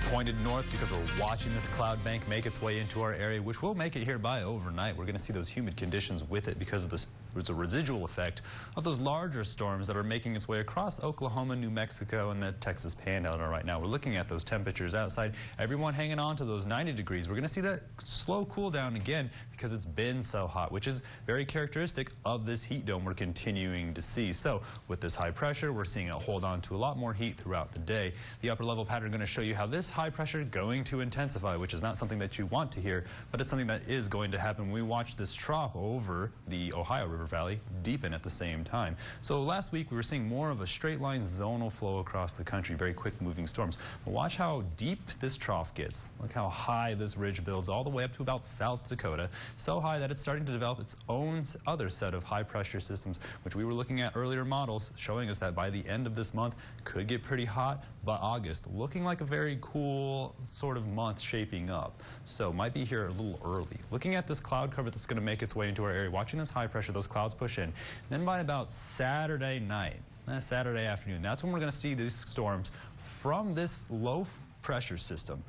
pointed north because we're watching this cloud bank make its way into our area, which will make it here by overnight. We're going to see those humid conditions with it because of this. There's a residual effect of those larger storms that are making its way across Oklahoma, New Mexico, and the Texas Panhandle right now. We're looking at those temperatures outside. Everyone hanging on to those 90 degrees. We're going to see that slow cool down again because it's been so hot, which is very characteristic of this heat dome we're continuing to see. So with this high pressure, we're seeing it hold on to a lot more heat throughout the day. The upper level pattern going to show you how this high pressure is going to intensify, which is not something that you want to hear, but it's something that is going to happen when we watch this trough over the Ohio River Valley deepen at the same time. So last week we were seeing more of a straight line zonal flow across the country, very quick moving storms. But watch how deep this trough gets. Look how high this ridge builds all the way up to about South Dakota. So high that it's starting to develop its own other set of high pressure systems, which we were looking at earlier models showing us that by the end of this month could get pretty hot, but August looking like a very cool sort of month shaping up. So might be here a little early. Looking at this cloud cover that's going to make its way into our area, watching this high pressure, those clouds push in. Then by about Saturday night, Saturday afternoon, that's when we're going to see these storms from this low pressure system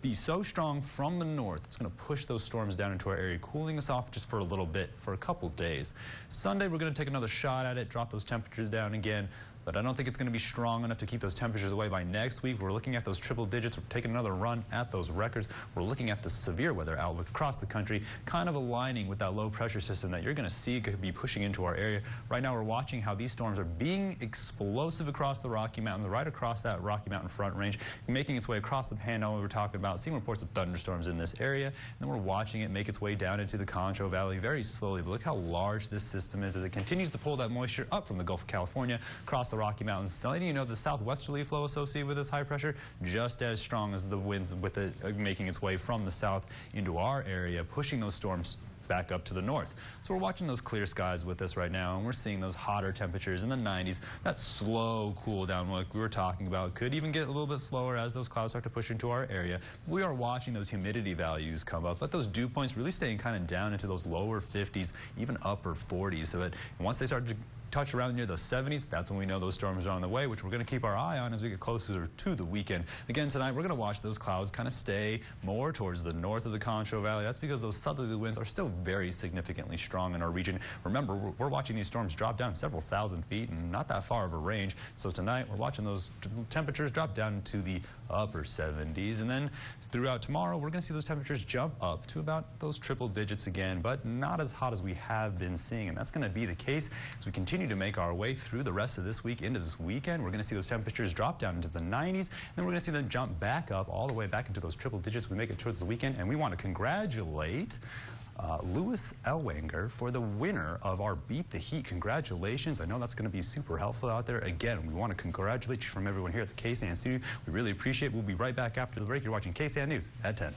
be so strong from the north, it's going to push those storms down into our area, cooling us off just for a little bit, for a couple days. Sunday, we're going to take another shot at it, drop those temperatures down again, but I don't think it's going to be strong enough to keep those temperatures away by next week. We're looking at those triple digits. We're taking another run at those records. We're looking at the severe weather outlook across the country, kind of aligning with that low pressure system that you're going to see could be pushing into our area. Right now, we're watching how these storms are being explosive across the Rocky Mountains, right across that Rocky Mountain Front Range, making its way across the Panhandle we were talking about, seeing reports of thunderstorms in this area. And then we're watching it make its way down into the Concho Valley very slowly. But look how large this system is as it continues to pull that moisture up from the Gulf of California across the Rocky Mountains. Now, letting you know the southwesterly flow associated with this high pressure just as strong as the winds with it making its way from the south into our area, pushing those storms back up to the north. So we're watching those clear skies with us right now, and we're seeing those hotter temperatures in the 90s. That slow cool down like we were talking about could even get a little bit slower as those clouds start to push into our area. We are watching those humidity values come up, but those dew points really staying kind of down into those lower 50s, even upper 40s. So once they start to touch around near the 70s, that's when we know those storms are on the way, which we're going to keep our eye on as we get closer to the weekend. Again, tonight we're going to watch those clouds kind of stay more towards the north of the Concho Valley. That's because those southerly winds are still very significantly strong in our region. Remember, we're watching these storms drop down several thousand feet and not that far of a range. So tonight we're watching those temperatures drop down to the upper 70s. And then throughout tomorrow, we're going to see those temperatures jump up to about those triple digits again, but not as hot as we have been seeing. And that's going to be the case as we continue to make our way through the rest of this week into this weekend. We're going to see those temperatures drop down into the 90s, and then we're going to see them jump back up all the way back into those triple digits. We make it towards the weekend, and we want to congratulate Louis Elwanger for the winner of our Beat the Heat. Congratulations. I know that's going to be super helpful out there. Again, we want to congratulate you from everyone here at the KSAN studio. We really appreciate it. We'll be right back after the break. You're watching KSAN News at 10.